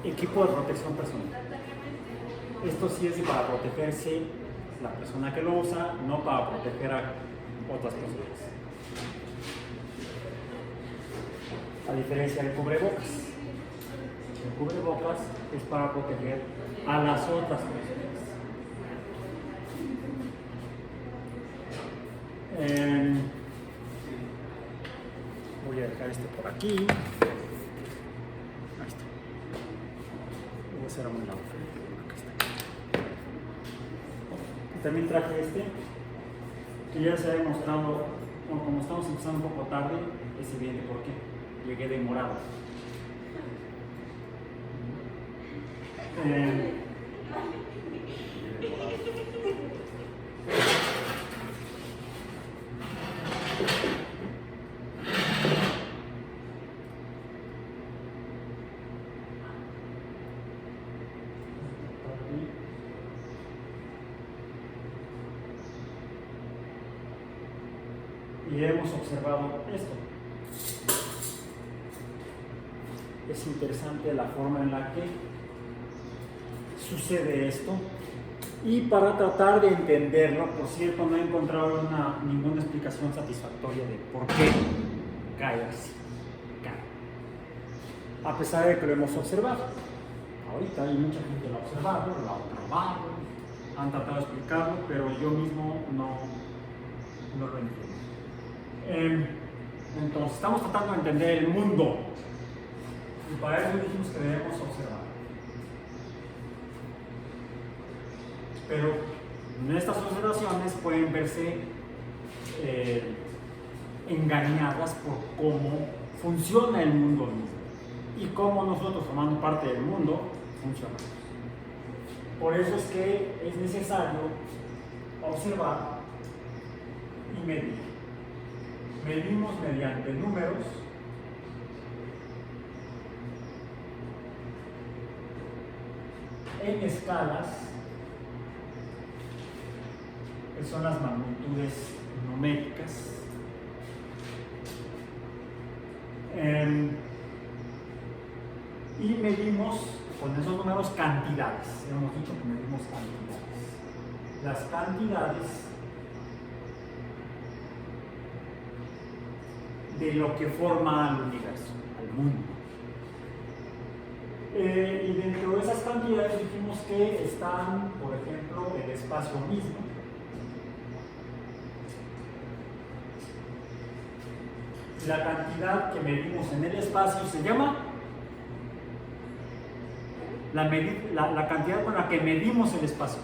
equipo de protección personal. Esto sí es para protegerse la persona que lo usa, no para proteger a otras personas. A diferencia del cubrebocas. El cubrebocas es para proteger a las otras personas. Voy a dejar este por aquí. Ahí está. Voy a hacer a un lado. Acá está. Y también traje este, que ya se ha demostrado, como estamos empezando un poco tarde, es evidente por qué. Llegué demorado. Y hemos observado esto. Es interesante la forma en la que sucede esto. Y para tratar de entenderlo, por cierto, no he encontrado ninguna explicación satisfactoria de por qué cae así. Cae. A pesar de que lo hemos observado. Ahorita hay mucha gente lo ha observado, lo ha probado, han tratado de explicarlo, pero yo mismo no lo entiendo. Entonces, estamos tratando de entender el mundo. Y para eso dijimos que debemos observar. Pero en estas observaciones pueden verse engañadas por cómo funciona el mundo mismo y cómo nosotros, formando parte del mundo, funcionamos. Por eso es que es necesario observar y medir. Medimos mediante números, en escalas, que son las magnitudes numéricas, y medimos con esos números cantidades. Hemos dicho que medimos cantidades. Las cantidades de lo que forma al universo, al mundo. Y dentro de esas cantidades dijimos que están, por ejemplo, el espacio mismo. La cantidad que medimos en el espacio se llama la cantidad con la que medimos el espacio.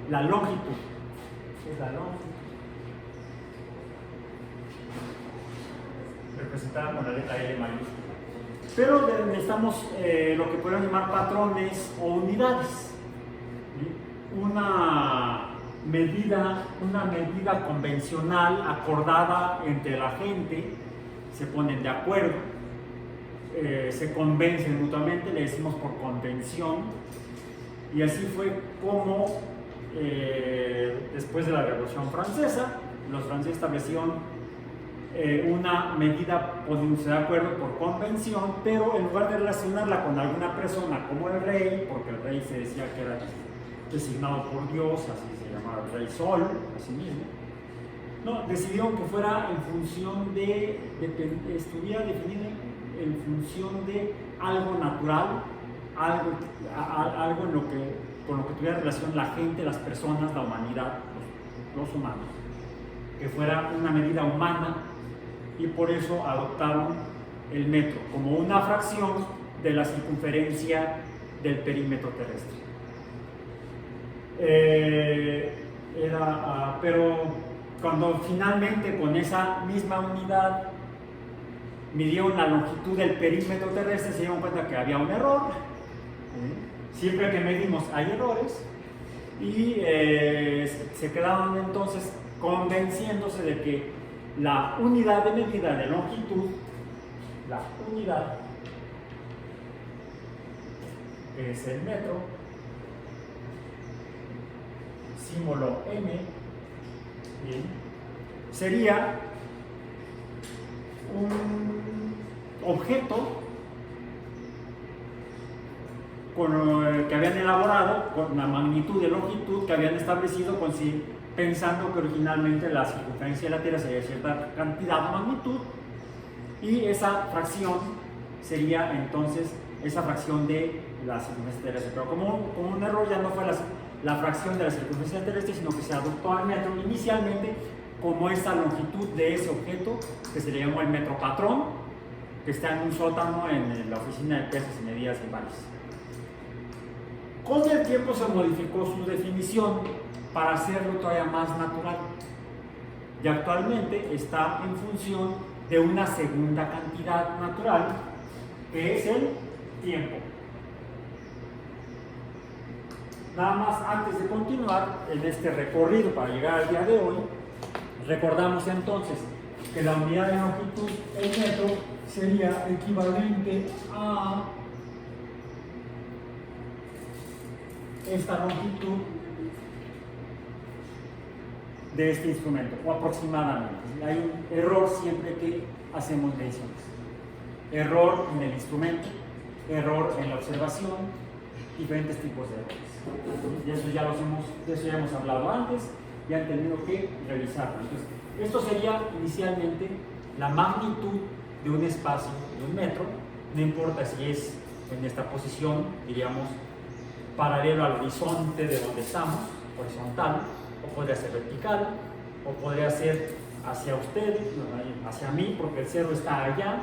La longitud. Es la longitud. Representada con la letra L mayúscula. Pero necesitamos lo que podemos llamar patrones o unidades. ¿Sí? Una medida convencional acordada entre la gente, se ponen de acuerdo, se convencen mutuamente, le decimos por convención, y así fue como después de la Revolución Francesa, los franceses establecieron una medida poniéndose de acuerdo por convención, pero en lugar de relacionarla con alguna persona como el rey, porque el rey se decía que era designado por Dios, así se llamaba el rey Sol, así mismo, no, decidieron que fuera en función estuviera definido en función de algo natural, algo con lo que tuviera relación la gente, las personas, la humanidad, los humanos, que fuera una medida humana, y por eso adoptaron el metro como una fracción de la circunferencia del perímetro terrestre. Pero cuando finalmente con esa misma unidad midieron la longitud del perímetro terrestre, se dieron cuenta que había un error. Siempre que medimos hay errores, y se quedaron entonces convenciéndose de que la unidad de medida de longitud, la unidad que es el metro, símbolo M, ¿sí?, sería un objeto que habían elaborado con la magnitud y longitud que habían establecido pensando que originalmente la circunferencia de la Tierra sería cierta cantidad o magnitud, y esa fracción sería entonces esa fracción de la circunferencia terrestre. Pero como un error ya no fue la fracción de la circunferencia terrestre, sino que se adoptó al metro inicialmente como esa longitud de ese objeto, que se le llamó el metro patrón, que está en un sótano en la oficina de pesas y medidas de París. Con el tiempo se modificó su definición para hacerlo todavía más natural, y actualmente está en función de una segunda cantidad natural, que es el tiempo. Nada más antes de continuar en este recorrido para llegar al día de hoy, recordamos entonces que la unidad de longitud, el metro, sería equivalente a esta longitud de este instrumento, o aproximadamente. Hay un error siempre que hacemos mediciones. Error en el instrumento, error en la observación, diferentes tipos de errores. De eso ya hemos hablado antes, y han tenido que revisarlo. Entonces, esto sería inicialmente la magnitud de un espacio de un metro, no importa si es en esta posición, diríamos, paralelo al horizonte de donde estamos, horizontal, o podría ser vertical, o podría ser hacia usted, hacia mí, porque el cero está allá.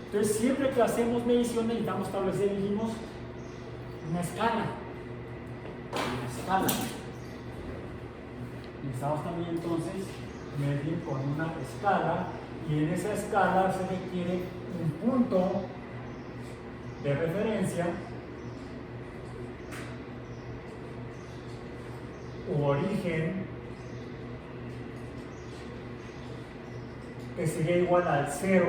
Entonces, siempre que hacemos mediciones necesitamos establecer, dijimos, una escala. Necesitamos también entonces medir con una escala, y en esa escala se requiere un punto de referencia u origen que sería igual al 0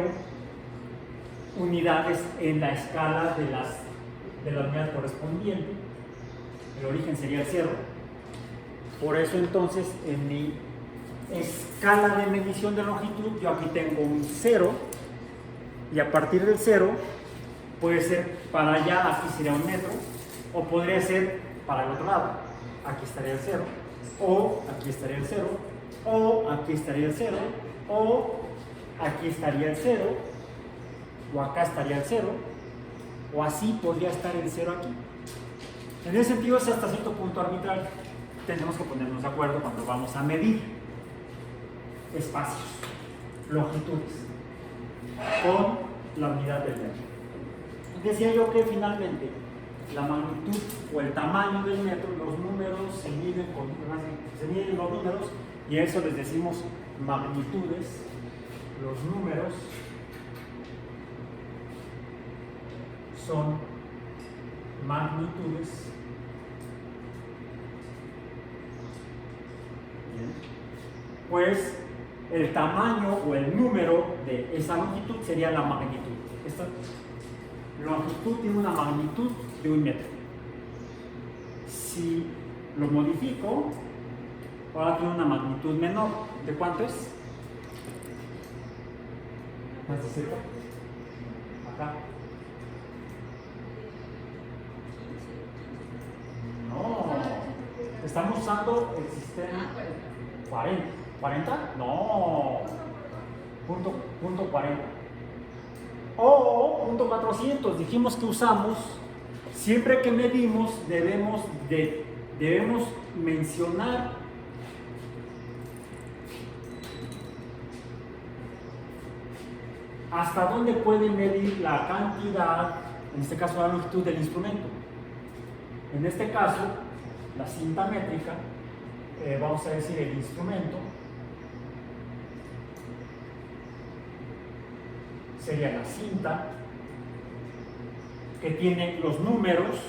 unidades en la escala de la unidad correspondiente. El origen sería el 0. Por eso entonces en mi escala de medición de longitud yo aquí tengo un 0, y a partir del 0 puede ser para allá, aquí sería un metro, o podría ser para el otro lado, aquí estaría el 0, o aquí estaría el 0, o aquí estaría el 0, o aquí estaría el 0, o acá estaría el 0, o así podría estar el 0 aquí. En ese sentido es hasta cierto punto arbitrario. Tenemos que ponernos de acuerdo cuando vamos a medir espacios, longitudes, con la unidad del metro. Decía yo que finalmente la magnitud o el tamaño del metro, los números se miden los números, y a eso les decimos magnitudes. Los números son magnitudes. Bien. Pues el tamaño o el número de esa longitud sería la magnitud. Esta longitud tiene una magnitud de 1 metro. Si lo modifico, ahora tiene una magnitud menor. ¿De cuánto es? ¿Más de cerca? Acá. No, estamos usando el sistema 40. ¿40? No. Punto 40. O punto 400. Dijimos que usamos, siempre que medimos, debemos mencionar hasta dónde puede medir la cantidad, en este caso la longitud del instrumento. En este caso, la cinta métrica, vamos a decir el instrumento, sería la cinta que tiene los números,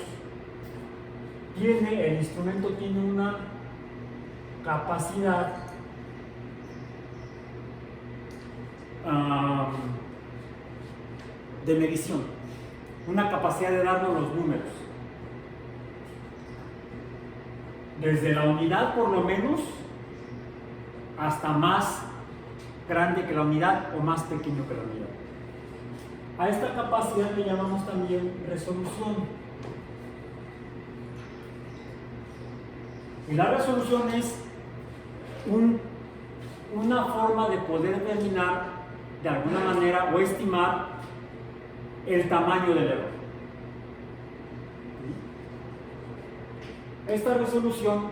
el instrumento tiene una capacidad de medición, una capacidad de darnos los números. Desde la unidad por lo menos hasta más grande que la unidad o más pequeño que la unidad. A esta capacidad le llamamos también resolución. Y la resolución es una forma de poder determinar de alguna manera o estimar el tamaño del error. Esta resolución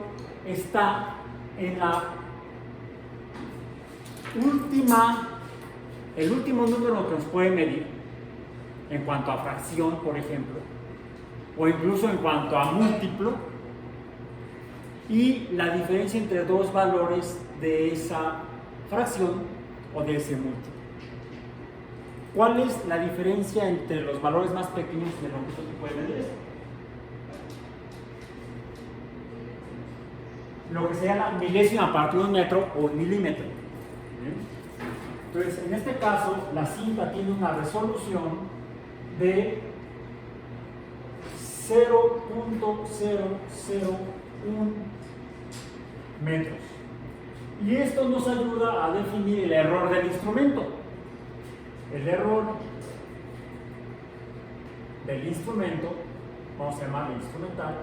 está en el último número que nos puede medir en cuanto a fracción, por ejemplo, o incluso en cuanto a múltiplo, y la diferencia entre dos valores de esa fracción o de ese múltiplo. ¿Cuál es la diferencia entre los valores más pequeños de longitud que puede medir esto? Lo que se llama milésima parte de un metro o un milímetro. Entonces, en este caso, la cinta tiene una resolución de 0.001 metros. Y esto nos ayuda a definir el error del instrumento. El error del instrumento, vamos a llamarlo instrumental,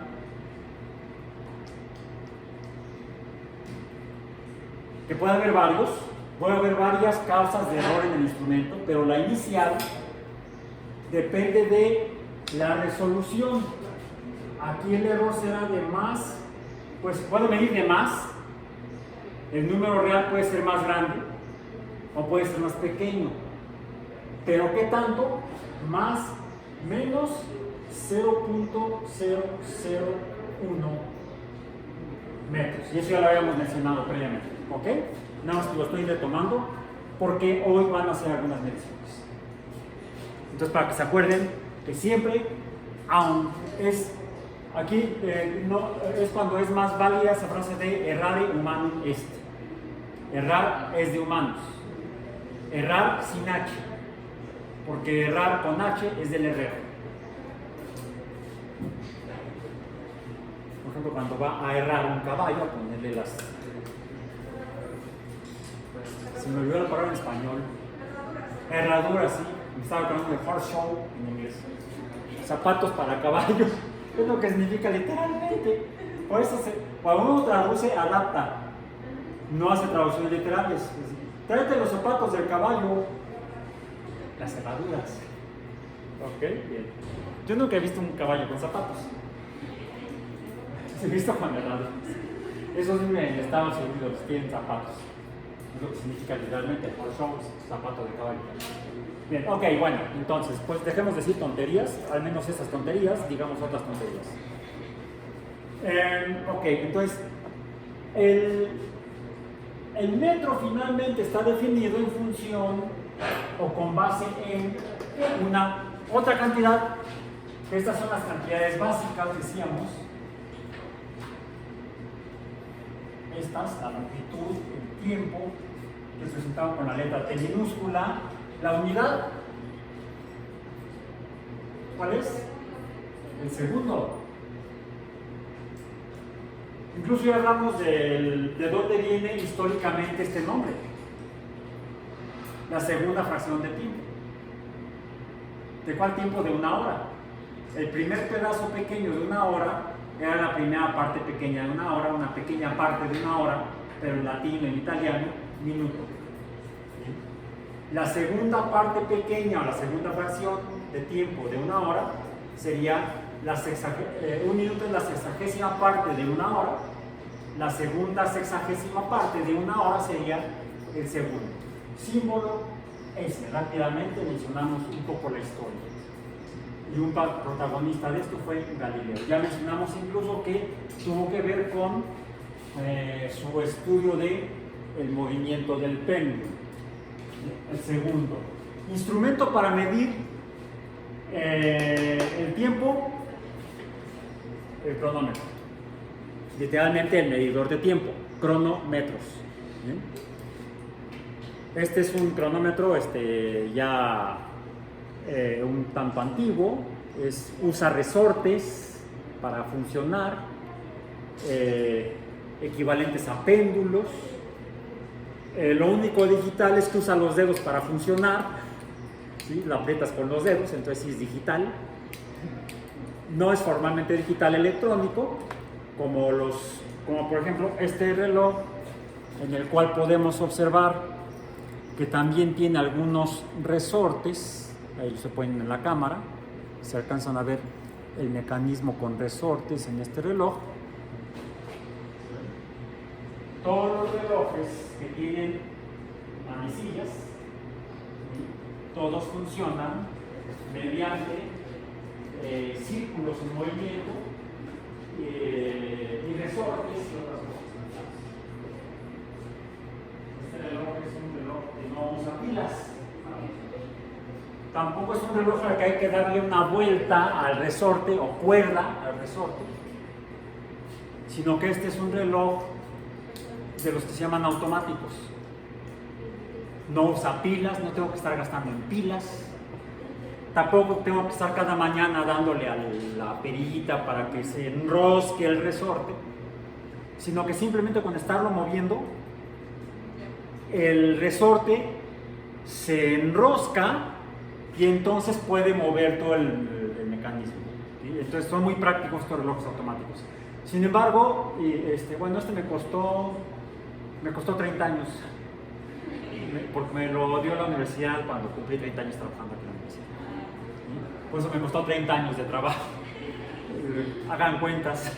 que puede haber varias causas de error en el instrumento, pero la inicial depende de la resolución. Aquí el error será de más, pues puedo medir de más, el número real puede ser más grande o puede ser más pequeño, pero ¿qué tanto? Más, menos 0.001 metros, y eso ya lo habíamos mencionado previamente, ¿ok? Nada más que lo estoy retomando porque hoy van a hacer algunas mediciones. Entonces, para que se acuerden que siempre, aún es aquí, no, es cuando es más válida esa frase de errare humanum est. Errar es de humanos. Errar sin H, porque errar con H es del herrero. Por ejemplo, cuando va a errar un caballo, a ponerle las... Se me olvidó la palabra en español. Herradura, sí. Me estaba hablando de horse show en inglés. Zapatos para caballo. Es lo que significa literalmente. Por eso cuando uno traduce, adapta. No hace traducciones literales. Tráete los zapatos del caballo. Las herraduras. Ok, bien. Yo nunca he visto un caballo con zapatos. He visto con herraduras. Esos en Estados Unidos tienen zapatos. Es lo que significa literalmente horse show, zapato de caballo. Bien, ok, bueno, entonces, pues dejemos de decir tonterías, al menos estas tonterías, digamos otras tonterías. Ok, entonces, el metro finalmente está definido en función o con base en una otra cantidad. Estas son las cantidades básicas, decíamos. Estas, la longitud, el tiempo, que es representado con la letra T minúscula. La unidad, ¿cuál es? El segundo. Incluso ya hablamos de dónde viene históricamente este nombre. La segunda fracción de tiempo. ¿De cuál tiempo? De una hora. El primer pedazo pequeño de una hora era la primera parte pequeña de una hora, una pequeña parte de una hora, pero en latín, en italiano, minuto. La segunda parte pequeña o la segunda fracción de tiempo de una hora sería un minuto es la sexagésima parte de una hora. La segunda sexagésima parte de una hora sería el segundo. Símbolo ese. Rápidamente mencionamos un poco la historia. Y un protagonista de esto fue Galileo. Ya mencionamos incluso que tuvo que ver con su estudio del movimiento del péndulo. El segundo. Instrumento para medir el tiempo, el cronómetro. Literalmente el medidor de tiempo, cronómetros. ¿Bien? Este es un cronómetro ya un tanto antiguo, usa resortes para funcionar, equivalentes a péndulos. Lo único digital es que usa los dedos para funcionar, ¿sí? Lo aprietas con los dedos, entonces sí es digital. No es formalmente digital electrónico, como los como por ejemplo este reloj, en el cual podemos observar que también tiene algunos resortes, ahí se ponen en la cámara, se alcanzan a ver el mecanismo con resortes en este reloj. Todos los relojes que tienen manecillas, todos funcionan mediante círculos en movimiento y resortes y otras cosas. Este reloj es un reloj que no usa pilas. Tampoco es un reloj al que hay que darle una vuelta al resorte o cuerda al resorte, sino que este es un reloj de los que se llaman automáticos. No usa pilas, no tengo que estar gastando en pilas. Tampoco tengo que estar cada mañana dándole a la perillita para que se enrosque el resorte, sino que simplemente con estarlo moviendo, el resorte se enrosca y entonces puede mover todo el mecanismo. ¿Sí? Entonces son muy prácticos estos relojes automáticos. Sin embargo, bueno, este me costó 30 años, porque me lo dio la universidad cuando cumplí 30 años trabajando aquí en la universidad. ¿Sí? Por eso me costó 30 años de trabajo. Hagan cuentas.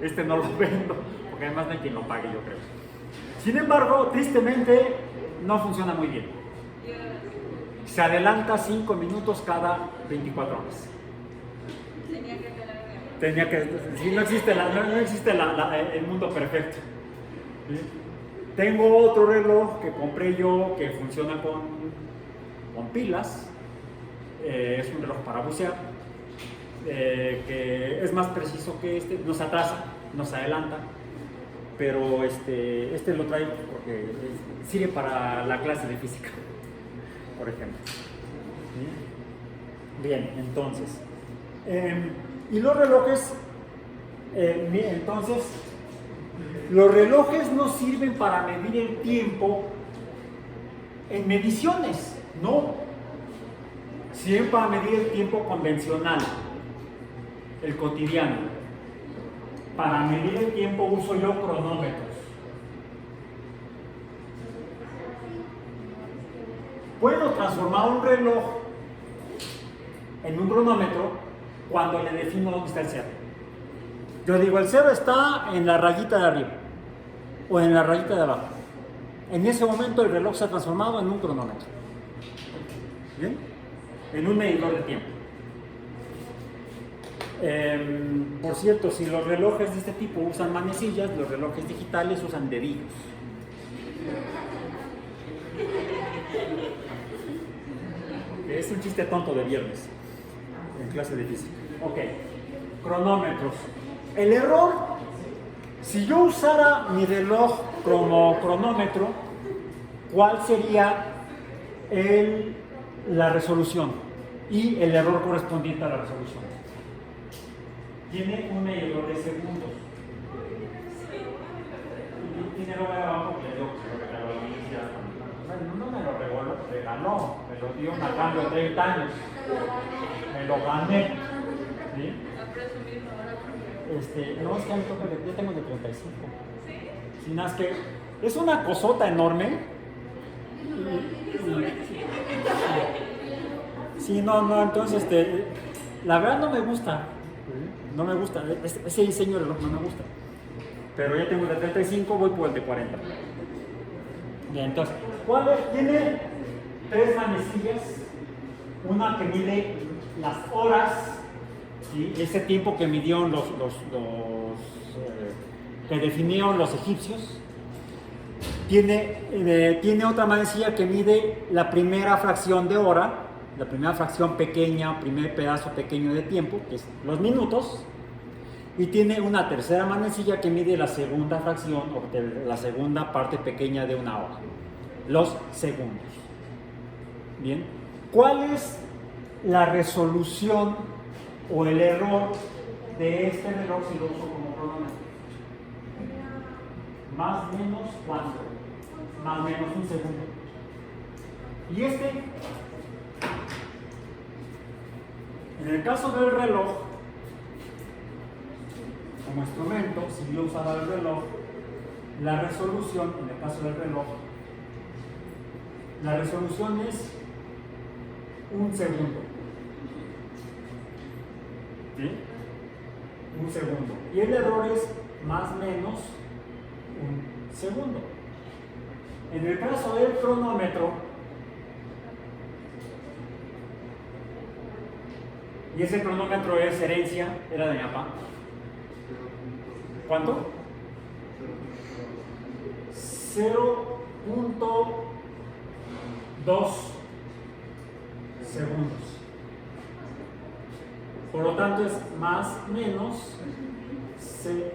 Este no lo vendo, porque además no hay quien lo pague, yo creo. Sin embargo, tristemente, no funciona muy bien. Se adelanta 5 minutos cada 24 horas. Sí, no existe el mundo perfecto. ¿Sí? Tengo otro reloj que compré yo que funciona con pilas. Es un reloj para bucear, que es más preciso que este, no se atrasa, no se adelanta, pero este lo traigo porque sirve para la clase de física, por ejemplo. ¿Sí? Bien, entonces, y los relojes, entonces, los relojes no sirven para medir el tiempo en mediciones, no. Sirven para medir el tiempo convencional, el cotidiano. Para medir el tiempo uso yo cronómetros. Puedo transformar un reloj en un cronómetro cuando le defino dónde está el cero. Yo digo, el cero está en la rayita de arriba o en la rayita de abajo. En ese momento el reloj se ha transformado en un cronómetro. ¿Bien? En un medidor de tiempo. Por cierto, si los relojes de este tipo usan manecillas, los relojes digitales usan dedillos. Es un chiste tonto de viernes en clase de física. Ok, cronómetros. El error, si yo usara mi reloj como cronómetro, ¿cuál sería la resolución y el error correspondiente a la resolución? Tiene un medidor de segundos. Tiene lo abajo que le dio, no me lo regaló, me lo dio a cambio de 30 años. Me lo gané. ¿Sí? No, es que a mí toca yo tengo de 35. ¿Sí? Sin más que es una cosota enorme. Sí, no, entonces la verdad no me gusta. No me gusta, ese diseño de reloj no me gusta. Pero ya tengo el de 35, voy por el de 40. Bien, entonces, tiene 3 manecillas. Una que mide las horas, ¿sí? Ese tiempo que midieron que definieron los egipcios. Tiene otra manecilla que mide la primera fracción de hora, la primera fracción pequeña, primer pedazo pequeño de tiempo, que es los minutos, y tiene una tercera manecilla que mide la segunda fracción o la segunda parte pequeña de una hora, los segundos. Bien, ¿cuál es la resolución o el error de este reloj si lo uso como cronómetro? Más o menos ¿cuánto? Más o menos un segundo. Y en el caso del reloj, como instrumento, si yo usara el reloj, la resolución, en el caso del reloj, la resolución es 1 segundo. ¿Sí? 1 segundo. Y el error es más o menos 1 segundo. En el caso del cronómetro, y ese cronómetro es herencia, era de mi papá. ¿Cuánto? 0.2 segundos. Por lo tanto es más menos este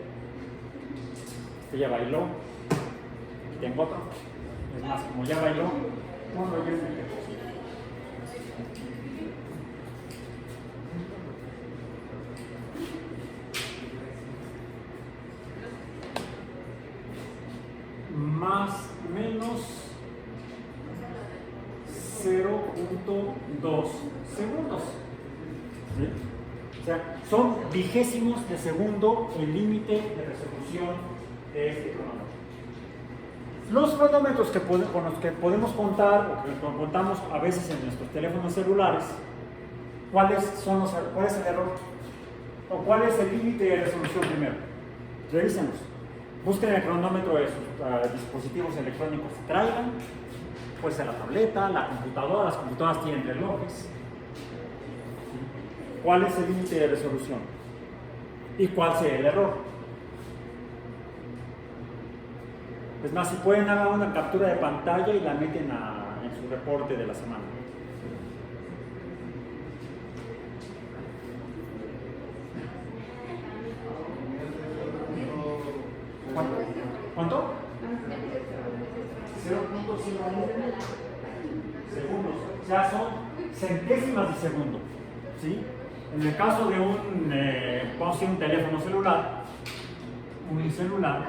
ya bailó. Aquí tengo otro. Es más, como ya bailó, ponlo yo en el depósito. Más menos 0.2 segundos. ¿Sí? O sea, son vigésimos de segundo el límite de resolución de este cronómetro. Los cronómetros con los que podemos contar, o que contamos a veces en nuestros teléfonos celulares, ¿cuál es el error? ¿O cuál es el límite de resolución primero? Revísenos. Busquen el cronómetro de sus dispositivos electrónicos que traigan, puede ser la tableta, la computadora, las computadoras tienen relojes. ¿Cuál es el límite de resolución? ¿Y cuál sería el error? Es más, si pueden hagan una captura de pantalla y la meten en su reporte de la semana. ¿Cuánto? 0.01 segundos. O sea, son centésimas de segundo. ¿Sí? En el caso de un teléfono celular, un celular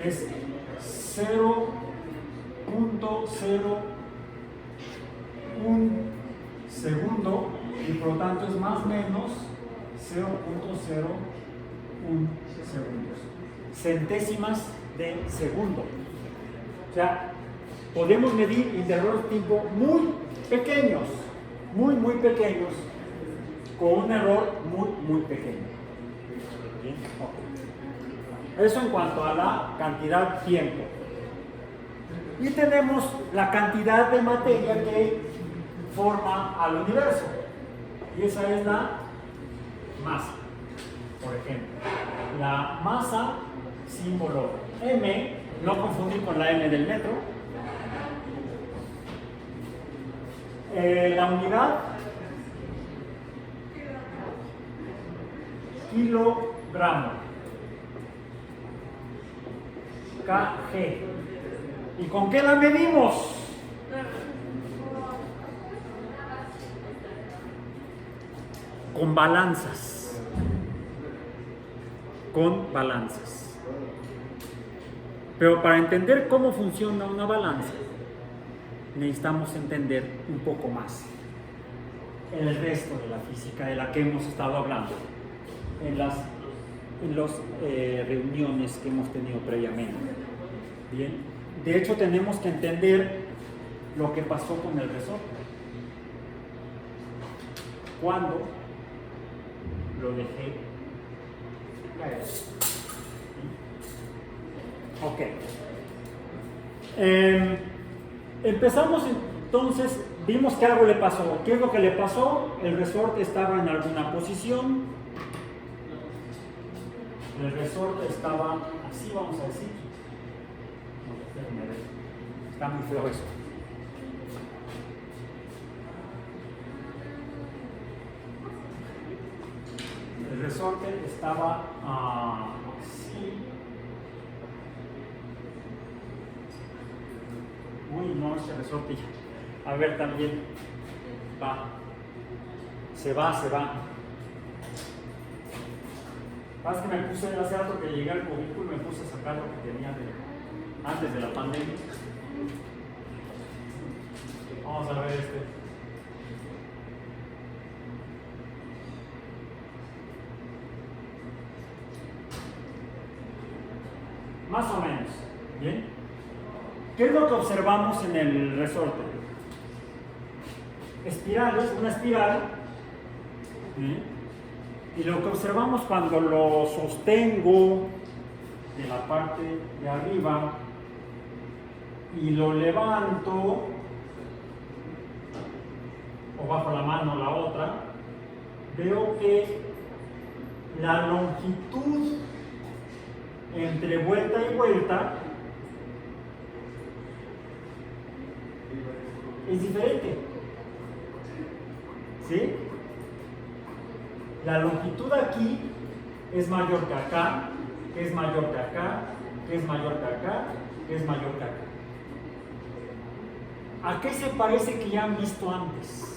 es 0.01 segundo y por lo tanto es más o menos 0.01 segundos. Centésimas de segundo. O sea, podemos medir intervalos de tiempo muy pequeños, muy pequeños, con un error muy pequeño. ¿Bien? Okay. Eso en cuanto a la cantidad de tiempo. Y tenemos la cantidad de materia que forma al universo. Y esa es la masa, por ejemplo. La masa, símbolo M, no confundir con la M del metro. La unidad, kilogramo, kg. ¿Y con qué la medimos? Con balanzas. Con balanzas. Pero para entender cómo funciona una balanza, necesitamos entender un poco más el resto de la física de la que hemos estado hablando en las reuniones que hemos tenido previamente. Bien, de hecho tenemos que entender lo que pasó con el resorte. Cuando lo dejé caer. Ok. Empezamos entonces, vimos que algo le pasó. ¿Qué es lo que le pasó? El resorte estaba en alguna posición. El resorte estaba así, vamos a decir. Está muy feo eso. El resorte estaba así. Uy, no, ese resorte. A ver, también va. Se va. Más que me puse hace rato que llegué al cubículo y me puse a sacar lo que tenía antes de la pandemia. Vamos a ver este. más o menos. ¿Bien? ¿Qué es lo que observamos en el resorte? Espirales, una espiral. ¿Sí? Y lo que observamos cuando lo sostengo de la parte de arriba y lo levanto, o bajo la mano la otra, veo que la longitud entre vuelta y vuelta es diferente. ¿Sí? La longitud aquí es mayor que acá, que es mayor que acá, que es mayor que acá, que es mayor que acá. ¿A qué se parece que ya han visto antes?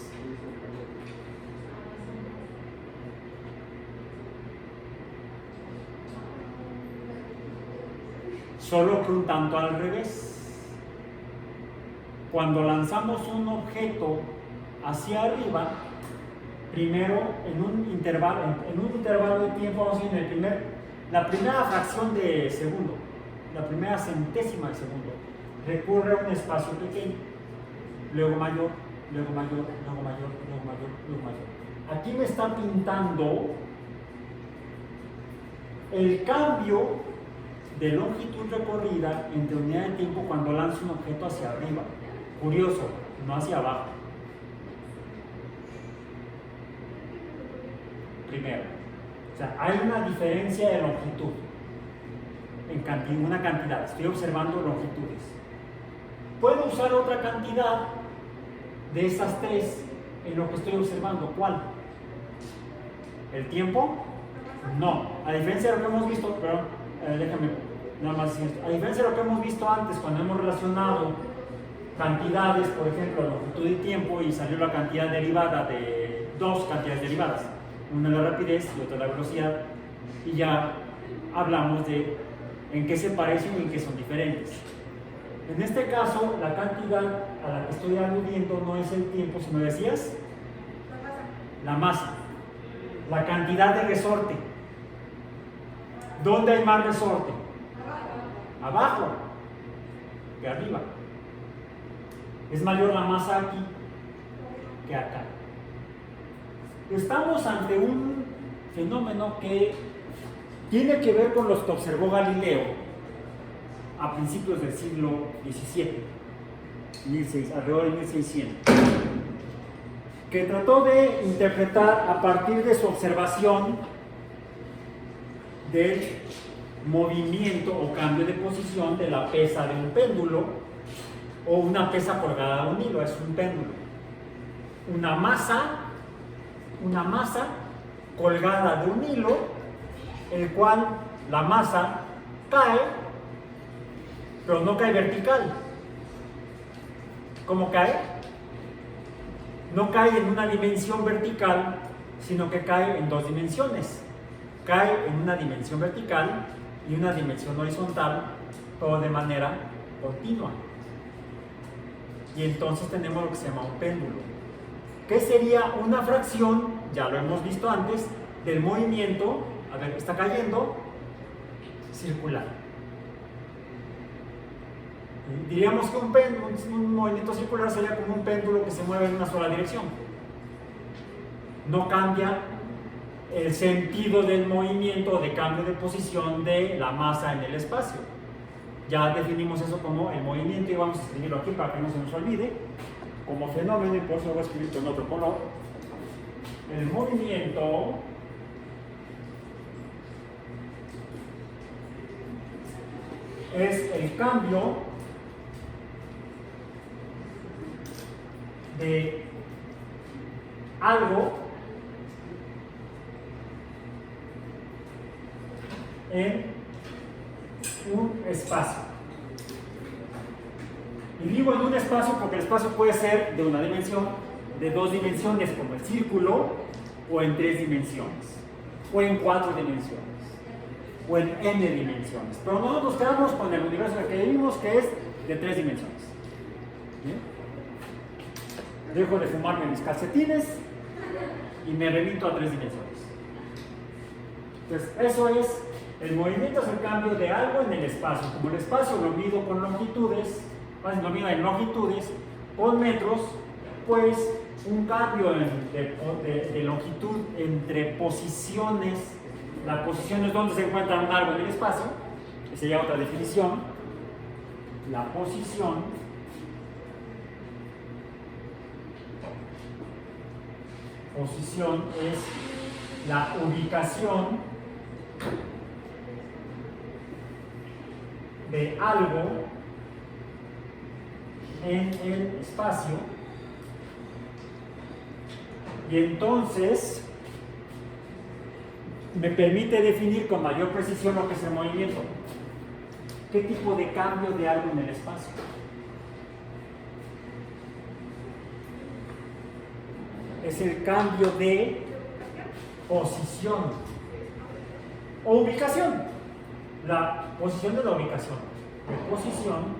Solo que un tanto al revés. Cuando lanzamos un objeto hacia arriba, primero en un intervalo de tiempo, vamos a decir, la primera fracción de segundo, la primera centésima de segundo, recurre a un espacio pequeño, luego mayor, luego mayor, luego mayor, luego mayor, luego mayor. Aquí me está pintando el cambio de longitud recorrida entre unidad de tiempo cuando lanzo un objeto hacia arriba. Curioso, no hacia abajo. Primero, o sea, hay una diferencia de longitud en una cantidad. Estoy observando longitudes. Puedo usar otra cantidad de esas tres en lo que estoy observando. ¿Cuál? ¿El tiempo? No. A diferencia de lo que hemos visto, pero déjame nada más decir esto. A diferencia de lo que hemos visto antes, cuando hemos relacionado cantidades, por ejemplo, longitud y tiempo, y salió la cantidad derivada de dos cantidades derivadas, una la rapidez y otra la velocidad, y ya hablamos de en qué se parecen y en qué son diferentes. En este caso, la cantidad a la que estoy aludiendo no es el tiempo, sino decías la masa, la cantidad de resorte. ¿Dónde hay más resorte? Abajo que arriba. Es mayor la masa aquí que acá. Estamos ante un fenómeno que tiene que ver con los que observó Galileo a principios del siglo XVII, alrededor de 1600, que trató de interpretar a partir de su observación del movimiento o cambio de posición de la pesa de un péndulo o una pesa colgada de un hilo. Es un péndulo, una masa colgada de un hilo, el cual la masa cae, pero no cae vertical. ¿Cómo cae? No cae en una dimensión vertical, sino que cae en dos dimensiones. Cae en una dimensión vertical y una dimensión horizontal, todo de manera continua. Y entonces tenemos lo que se llama un péndulo, que sería una fracción, ya lo hemos visto antes, del movimiento, a ver, está cayendo, circular. Diríamos que un movimiento circular sería como un péndulo que se mueve en una sola dirección. No cambia el sentido del movimiento o de cambio de posición de la masa en el espacio. Ya definimos eso como el movimiento y vamos a escribirlo aquí para que no se nos olvide, como fenómeno, y por eso lo voy a escribir con otro color. El movimiento es el cambio de algo en un espacio. Y digo en un espacio porque el espacio puede ser de una dimensión, de dos dimensiones como el círculo, o en tres dimensiones, o en cuatro dimensiones, o en n dimensiones. Pero nosotros nos quedamos con el universo en el que vivimos, que es de tres dimensiones. ¿Bien? Dejo de fumarme mis calcetines y me remito a tres dimensiones. Entonces, eso es El movimiento es el cambio de algo en el espacio. Como el espacio lo mido con longitudes, lo mido en longitudes, con metros, pues un cambio de longitud entre posiciones. La posición es donde se encuentra algo en el espacio, que sería otra definición. La posición es la ubicación de algo en el espacio, y entonces me permite definir con mayor precisión lo que es el movimiento. ¿Qué tipo de cambio de algo en el espacio? Es el cambio de posición o ubicación. La posición de la ubicación, de posición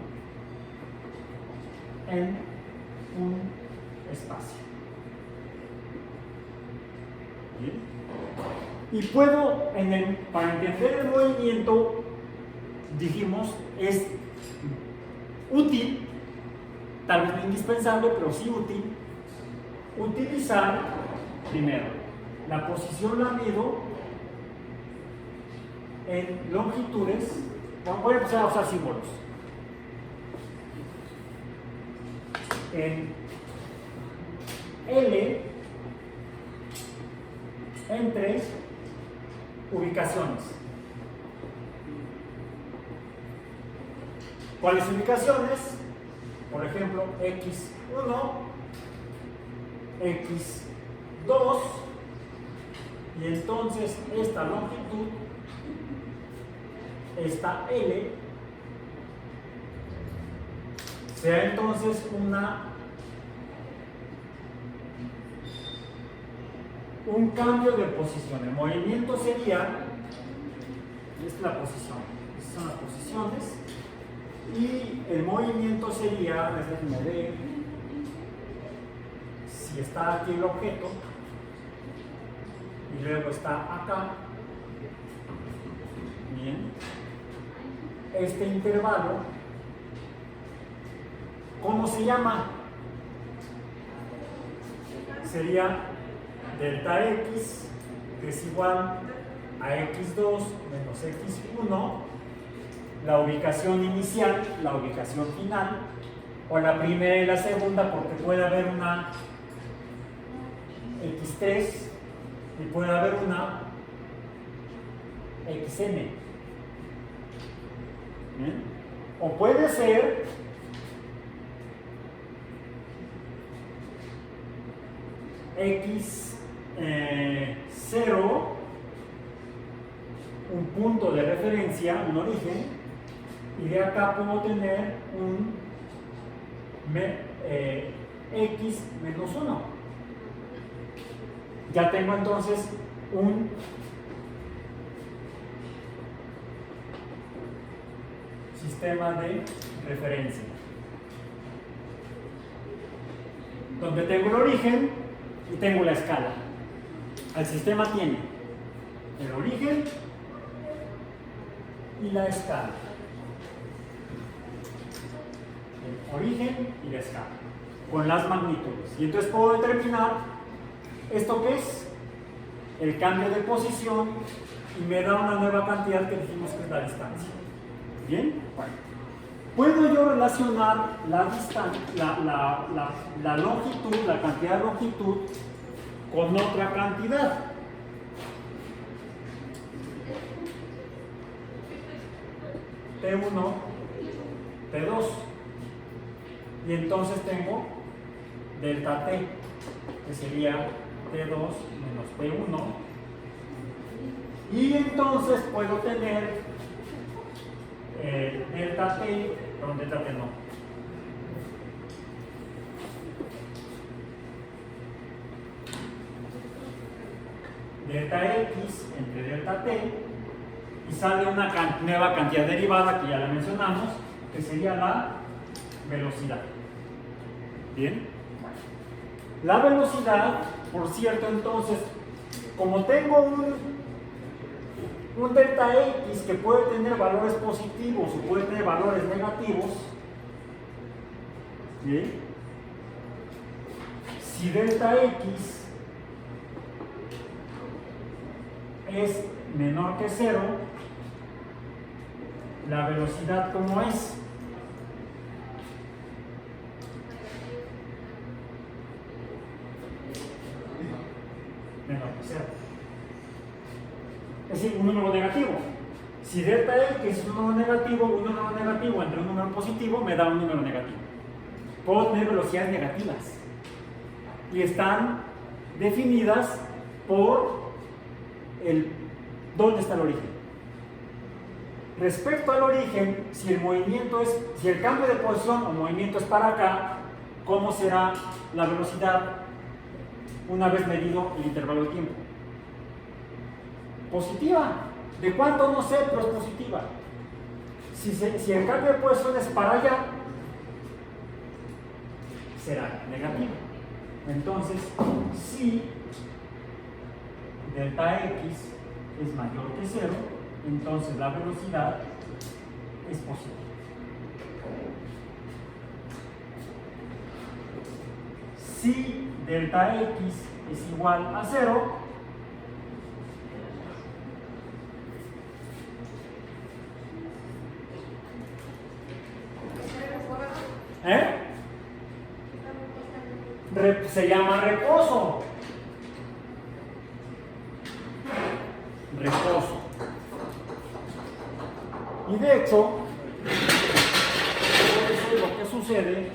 en un espacio. ¿Bien? Y puedo, para entender el movimiento, dijimos, es útil, tal vez no indispensable, pero sí útil, utilizar primero la posición la mido en longitudes. Voy a empezar a usar símbolos. En L entre ubicaciones. ¿Cuáles ubicaciones? Por ejemplo, X1, X2, y entonces esta longitud, esta L, será entonces un cambio de posición. El movimiento sería, esta es la posición, estas son las posiciones, y el movimiento sería, déjenme ver, si está aquí el objeto, y luego está acá, bien, este intervalo, ¿cómo se llama? Sería delta X, que es igual a X2 menos X1, la ubicación inicial, la ubicación final, o la primera y la segunda, porque puede haber una X3 y puede haber una XN. ¿Bien? O puede ser X0, un punto de referencia, un origen, y de acá puedo tener un X menos 1. Ya tengo entonces un sistema de referencia, donde tengo el origen y tengo la escala. El sistema tiene el origen y la escala. El origen y la escala, con las magnitudes. Y entonces puedo determinar esto que es el cambio de posición, y me da una nueva cantidad que dijimos que es la distancia. ¿Bien? Bueno. Puedo yo relacionar la distancia, la longitud, la cantidad de longitud, con otra cantidad. T1, T2. Y entonces tengo delta T, que sería T2 menos T1. Y entonces puedo tener delta T, perdón, delta T no. Delta X entre delta T, y sale una nueva cantidad derivada que ya la mencionamos, que sería la velocidad. Bien. La velocidad, por cierto, entonces, como tengo Un delta X que puede tener valores positivos o puede tener valores negativos. ¿Sí? Si delta X es menor que 0, la velocidad ¿cómo es? Menor que 0. Es decir, un número negativo. Si delta X es un número negativo entre un número positivo me da un número negativo. Puedo tener velocidades negativas y están definidas por dónde está el origen. Respecto al origen, si el cambio de posición o movimiento es para acá, ¿cómo será la velocidad una vez medido el intervalo de tiempo? Positiva. ¿De cuánto? No sé, pero es positiva. Si el cambio de posición es para allá, será negativa. Entonces, si delta X es mayor que 0, entonces la velocidad es positiva. Si delta X es igual a 0, se llama reposo. Reposo. Y de hecho, eso es lo que sucede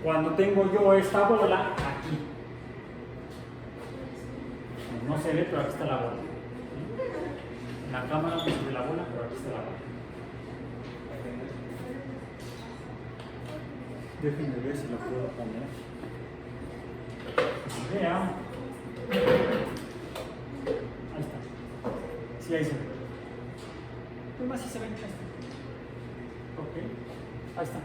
cuando tengo yo esta bola aquí. No se ve, pero aquí está la bola. En la cámara no se ve la bola, pero aquí está la bola. Déjenme ver si la puedo poner. Vean. Ahí está. Sí, ahí se ve. ¿Cómo así se ve? Ahí está. Ok. Ahí está.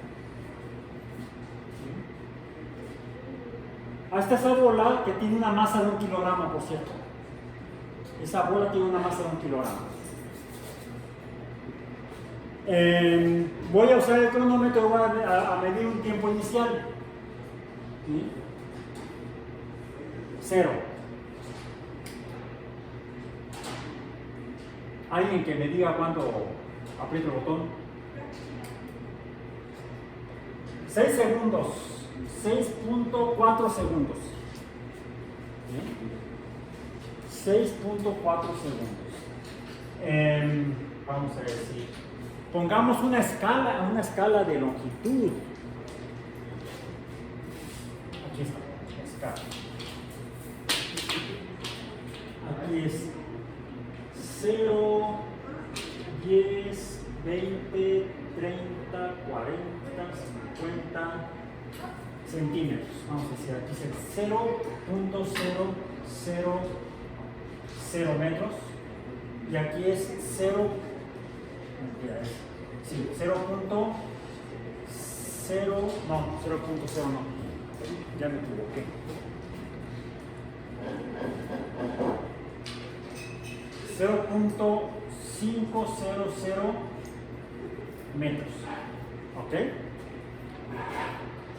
Ahí está esa bola que tiene una masa de 1 kilogramo, por cierto. Esa bola tiene una masa de 1 kilogramo. Voy a usar el cronómetro, voy a medir un tiempo inicial. ¿Sí? 0. Alguien que me diga cuándo aprieto el botón. 6 segundos. 6.4 segundos. ¿Sí? 6.4 segundos. Vamos a ver si pongamos una escala de longitud. Aquí está, escala. Aquí es 0, 10, 20, 30, 40, 50 centímetros. Vamos a decir, aquí es 0.000 metros y aquí es 0. Sí, 0.0, no, 0.0 no, ya me equivoqué. 0.500 metros. ¿Ok?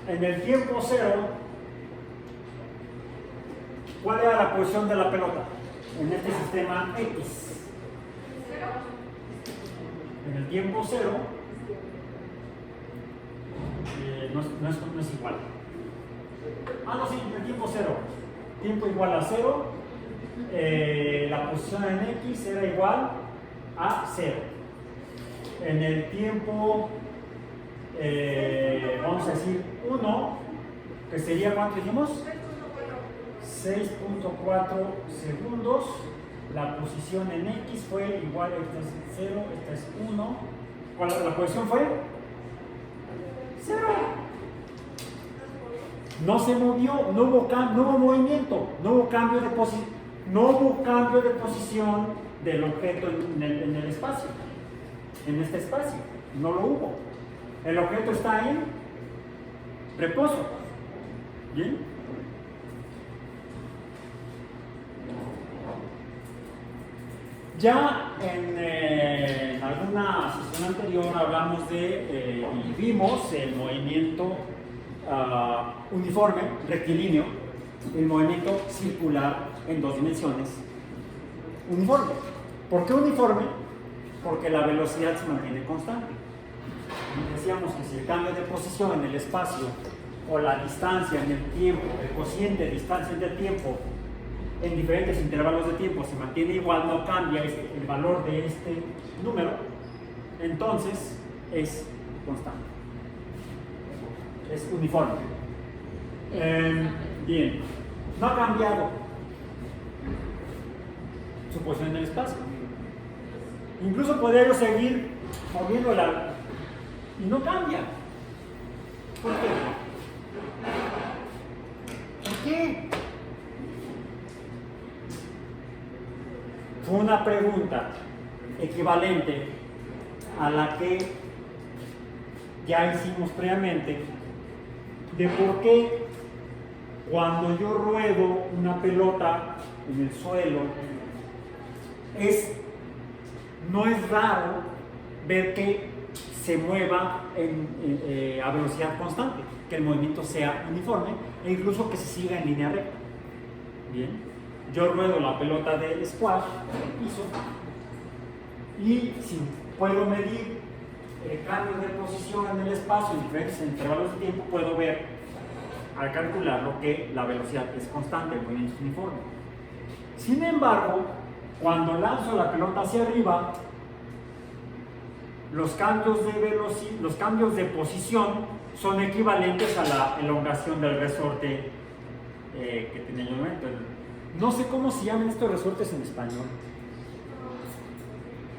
En el tiempo 0, ¿cuál era la posición de la pelota en este sistema X? En el tiempo 0 no es igual. No, sí, en el tiempo 0. Tiempo igual a 0. La posición en X era igual a 0. En el tiempo, vamos a decir 1, que sería, ¿cuánto dijimos? 6.4 segundos. La posición en X fue igual, esta es 0, esta es 1. ¿Cuál la posición fue? 0. No se movió, no hubo movimiento, no hubo cambio de posición del objeto en el espacio, en este espacio. No lo hubo. El objeto está en reposo. ¿Bien? Ya en alguna sesión anterior hablamos de y vimos el movimiento uniforme, rectilíneo, el movimiento circular en dos dimensiones, uniforme. ¿Por qué uniforme? Porque la velocidad se mantiene constante. Decíamos que si el cambio de posición en el espacio o la distancia en el tiempo, el cociente de distancia en el tiempo, en diferentes intervalos de tiempo se mantiene igual, no cambia el valor de este número, entonces es constante, es uniforme. Bien, no ha cambiado su posición en el espacio. Incluso podría yo seguir moviéndola y no cambia. ¿Por qué? ¿Por qué? Fue una pregunta equivalente a la que ya hicimos previamente de por qué cuando yo ruedo una pelota en el suelo no es raro ver que se mueva a velocidad constante, que el movimiento sea uniforme e incluso que se siga en línea recta. Bien. Yo ruedo la pelota de squash en el piso y si puedo medir el cambio de posición en el espacio en diferentes intervalos de tiempo, puedo ver al calcularlo que la velocidad es constante, el movimiento es uniforme. Sin embargo, cuando lanzo la pelota hacia arriba, los cambios de posición son equivalentes a la elongación del resorte que tenía yo en el momento. No sé cómo se llaman estos resortes en español.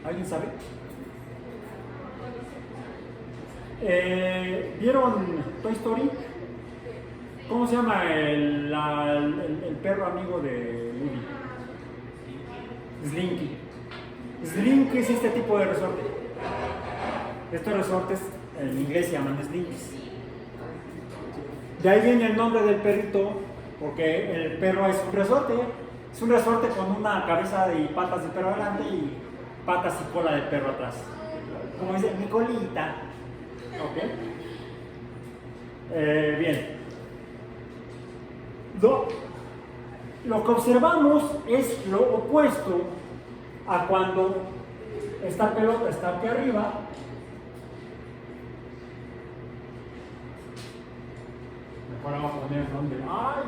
¿Alguien sabe? ¿Vieron Toy Story? ¿Cómo se llama el perro amigo de Woody? Slinky. Slinky es este tipo de resorte. Estos resortes en inglés se llaman slinkies. De ahí viene el nombre del perrito, porque el perro es un resorte con una cabeza y patas de perro adelante y patas y cola de perro atrás. Como dice, mi colita. ¿Ok? Bien. Lo que observamos es lo opuesto a cuando esta pelota está aquí arriba. Mejor vamos a poner el nombre. ¡Ay!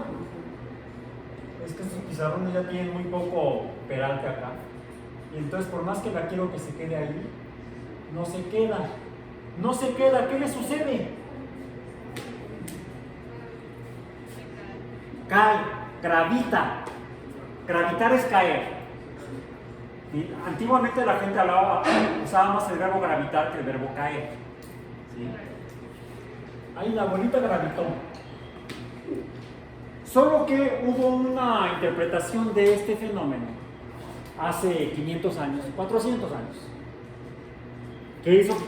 Es que estos pizarrones ya tienen muy poco peralte acá. Y entonces, por más que la quiero que se quede ahí, no se queda. No se queda. ¿Qué le sucede? Cae, gravita. Gravitar es caer. ¿Sí? Antiguamente la gente usaba más el verbo gravitar que el verbo caer. ¿Sí? Ahí la bolita gravitó. Solo que hubo una interpretación de este fenómeno hace 500 años, 400 años, que hizo que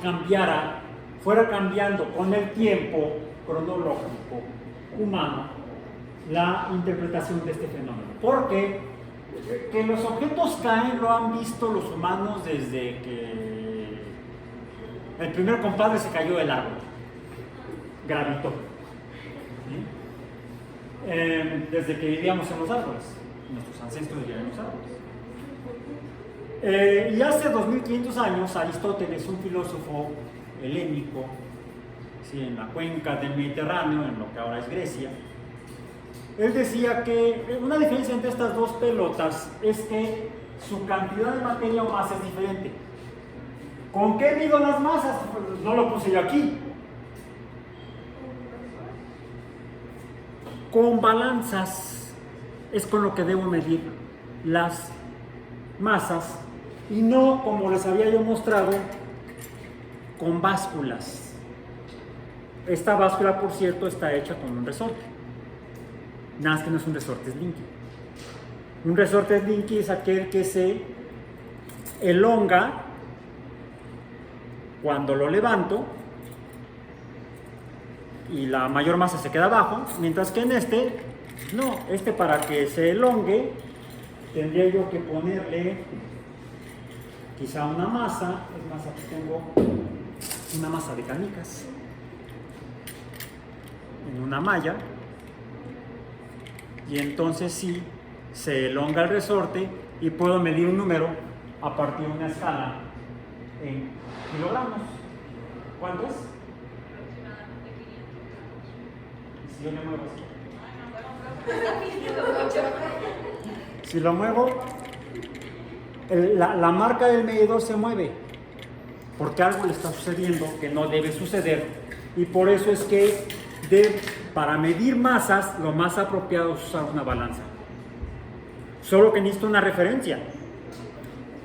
fuera cambiando con el tiempo cronológico humano la interpretación de este fenómeno. Porque que los objetos caen lo han visto los humanos desde que el primer compadre se cayó del árbol, gravitó. ¿Sí? Desde que vivíamos en los árboles, nuestros ancestros vivían en los árboles. Y hace 2500 años Aristóteles, un filósofo helénico, ¿sí?, en la cuenca del Mediterráneo, en lo que ahora es Grecia, él decía que una diferencia entre estas dos pelotas es que su cantidad de materia o masa es diferente. ¿Con qué mido las masas? Pues no lo puse yo aquí. Con balanzas es con lo que debo medir las masas y no, como les había yo mostrado, con básculas. Esta báscula, por cierto, está hecha con un resorte. Nada más que no es un resorte Slinky. Un resorte Slinky es aquel que se elonga cuando lo levanto y la mayor masa se queda abajo, mientras que en no, para que se elongue tendría yo que ponerle quizá una masa, es más, aquí tengo una masa de canicas en una malla, y entonces sí se elonga el resorte y puedo medir un número a partir de una escala en kilogramos. ¿Cuánto es? Aproximadamente 500 gramos. ¿Y si yo le muevo así? Bueno, Si lo muevo, la marca del medidor se mueve porque algo le está sucediendo que no debe suceder, y por eso es que para medir masas lo más apropiado es usar una balanza. Solo que necesito una referencia,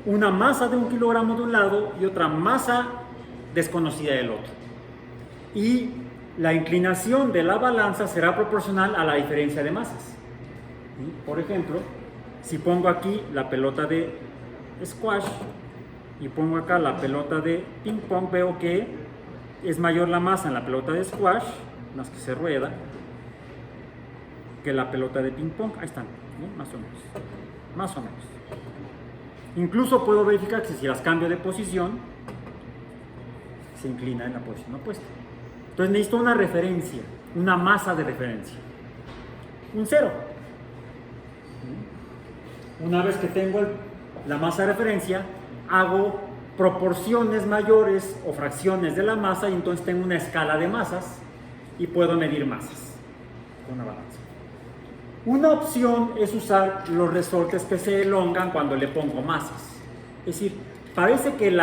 una masa de 1 kilogramo de un lado y otra masa desconocida del otro, y la inclinación de la balanza será proporcional a la diferencia de masas. Por ejemplo, si pongo aquí la pelota de squash y pongo acá la pelota de ping pong, veo que es mayor la masa en la pelota de squash, más que se rueda, que la pelota de ping pong. Ahí están, ¿no? Más o menos. Incluso puedo verificar que si las cambio de posición, se inclina en la posición opuesta. Entonces necesito una referencia, una masa de referencia, un cero. Una vez que tengo la masa de referencia, hago proporciones mayores o fracciones de la masa, y entonces tengo una escala de masas y puedo medir masas con una balanza. Una opción es usar los resortes que se elongan cuando le pongo masas. Es decir, parece que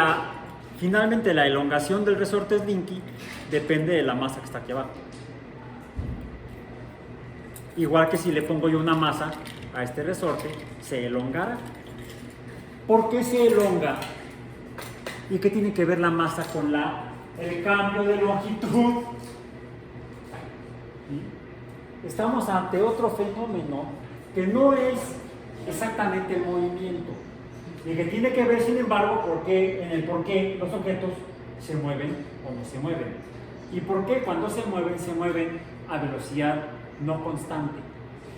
finalmente la elongación del resorte Slinky depende de la masa que está aquí abajo. Igual que si le pongo yo una masa a este resorte, se elongará. ¿Por qué se elonga? ¿Y qué tiene que ver la masa con el cambio de longitud? ¿Sí? Estamos ante otro fenómeno que no es exactamente el movimiento, y que tiene que ver, sin embargo, en el por qué los objetos se mueven o no se mueven. Y por qué cuando se mueven a velocidad no constante,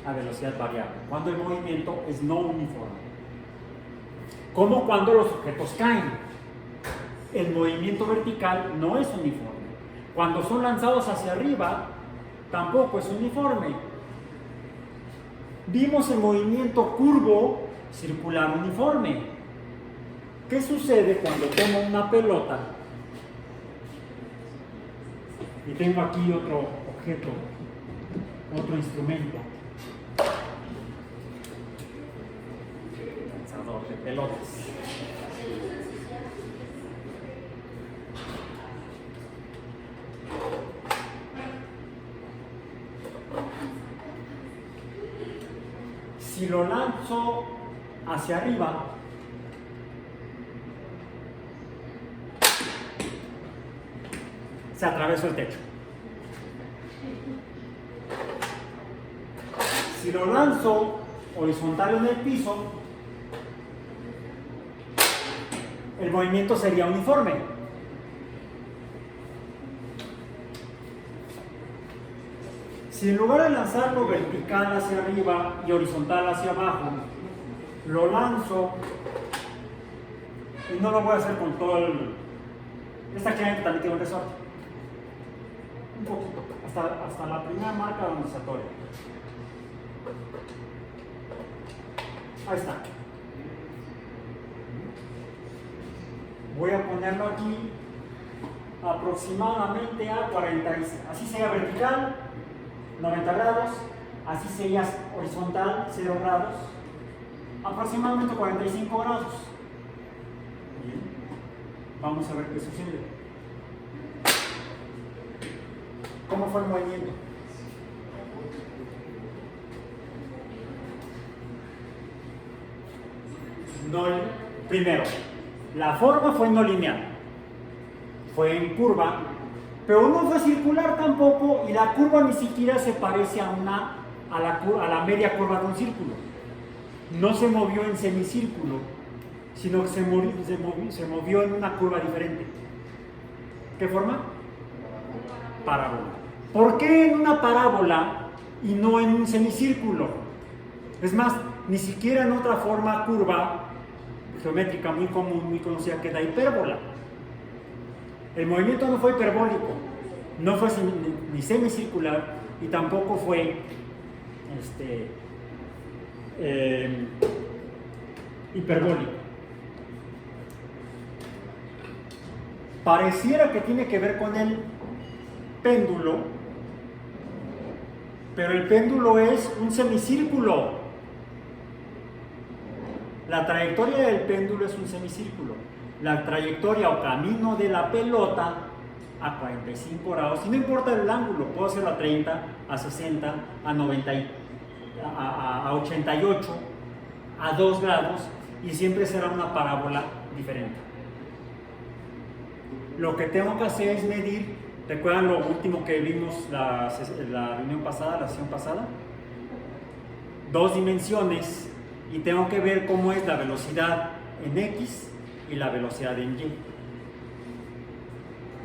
a velocidad variable, cuando el movimiento es no uniforme. Como cuando los objetos caen, el movimiento vertical no es uniforme. Cuando son lanzados hacia arriba, tampoco es uniforme. Vimos el movimiento curvo circular uniforme. ¿Qué sucede cuando tomo una pelota y tengo aquí otro objeto, otro instrumento, lanzador de pelotas? Si lo lanzo hacia arriba, se atravesó el techo. Si lo lanzo horizontal en el piso, el movimiento sería uniforme. Si en lugar de lanzarlo vertical hacia arriba y horizontal hacia abajo, lo lanzo, y no lo voy a hacer con todo esta cliente también tiene un resorte, un poquito, hasta la primera marca donde se atore. Ahí está. Voy a ponerlo aquí aproximadamente a 40, así sea vertical, 90 grados, así sería horizontal, 0 grados, aproximadamente 45 grados. Bien. Vamos a ver qué sucede. ¿Cómo fue el movimiento? Primero, la forma fue no lineal, fue en curva, pero no fue circular tampoco, y la curva ni siquiera se parece a la media curva de un círculo. No se movió en semicírculo, sino que se movió en una curva diferente. ¿Qué forma? Parábola. ¿Por qué en una parábola y no en un semicírculo? Es más, ni siquiera en otra forma curva geométrica muy común, muy conocida, que es la hipérbola. El movimiento no fue hiperbólico, no fue ni semicircular y tampoco fue hiperbólico. Pareciera que tiene que ver con el péndulo, pero el péndulo es un semicírculo. La trayectoria del péndulo es un semicírculo. La trayectoria o camino de la pelota a 45 grados, y no importa el ángulo, puedo hacerlo a 30, a 60, a 90, a 88, a 2 grados, y siempre será una parábola diferente. Lo que tengo que hacer es medir. ¿Recuerdan lo último que vimos la reunión pasada, la sesión pasada? 2 dimensiones, y tengo que ver cómo es la velocidad en X y la velocidad en Y.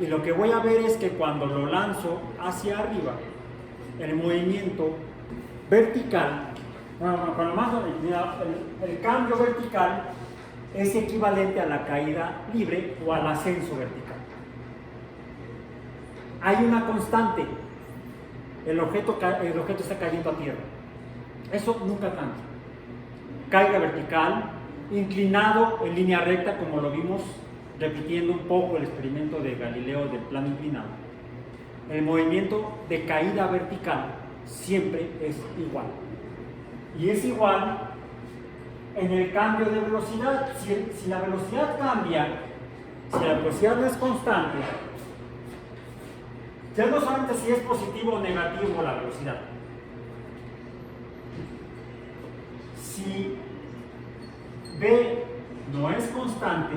Y lo que voy a ver es que cuando lo lanzo hacia arriba, el movimiento vertical, el cambio vertical es equivalente a la caída libre o al ascenso vertical. Hay una constante, el objeto está cayendo a tierra, eso nunca cambia. Caiga vertical, inclinado en línea recta, como lo vimos repitiendo un poco el experimento de Galileo del plano inclinado. El movimiento de caída vertical siempre es igual, y es igual en el cambio de velocidad. Si la velocidad cambia, si la velocidad no es constante, ya no solamente si es positivo o negativo la velocidad. Si v no es constante,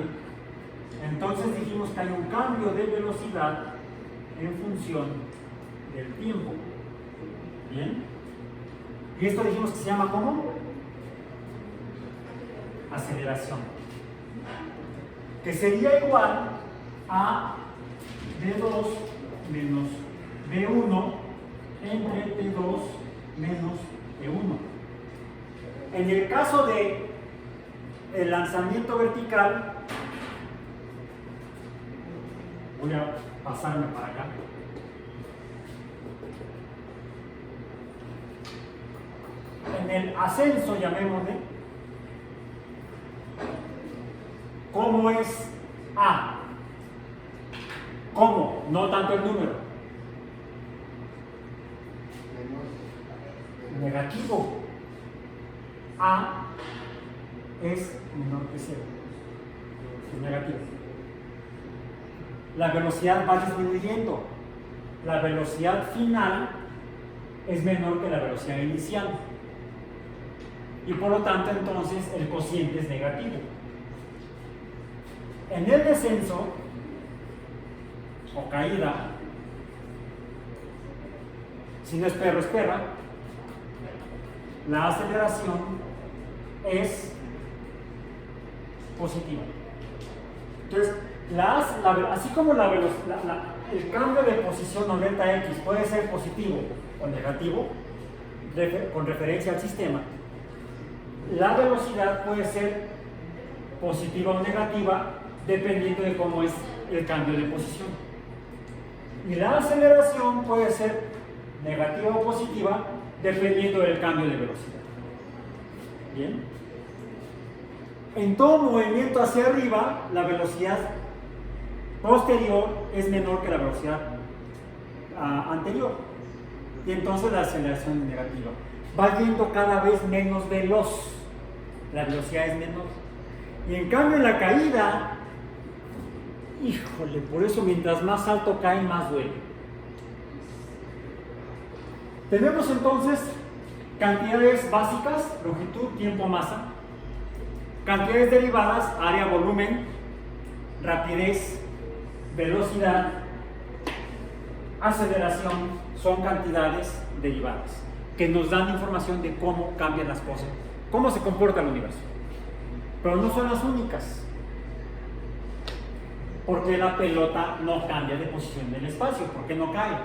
entonces dijimos que hay un cambio de velocidad en función del tiempo. ¿Bien? Y esto dijimos que se llama ¿cómo? Aceleración. Que sería igual a v2 menos v1 entre t2 menos v1. En el caso de el lanzamiento vertical, voy a pasarme para acá. En el ascenso, llamémosle, ¿cómo es A? ¿Cómo? No tanto el número. Negativo. A es menor que 0. Es negativo. La velocidad va disminuyendo. La velocidad final es menor que la velocidad inicial. Y por lo tanto, entonces, el cociente es negativo. En el descenso o caída, si no es perro, es perra, la aceleración es positiva. Entonces, así como el cambio de posición o delta X puede ser positivo o negativo, con referencia al sistema, la velocidad puede ser positiva o negativa dependiendo de cómo es el cambio de posición. Y la aceleración puede ser negativa o positiva dependiendo del cambio de velocidad. ¿Bien? En todo movimiento hacia arriba, la velocidad posterior es menor que la velocidad anterior. Y entonces la aceleración es negativa. Va yendo cada vez menos veloz. La velocidad es menor. Y en cambio en la caída, híjole, por eso mientras más alto cae, más duele. Tenemos entonces cantidades básicas, longitud, tiempo, masa. Cantidades derivadas, área, volumen, rapidez, velocidad, aceleración, son cantidades derivadas que nos dan información de cómo cambian las cosas, cómo se comporta el universo. Pero no son las únicas, porque la pelota no cambia de posición en el espacio, porque no cae.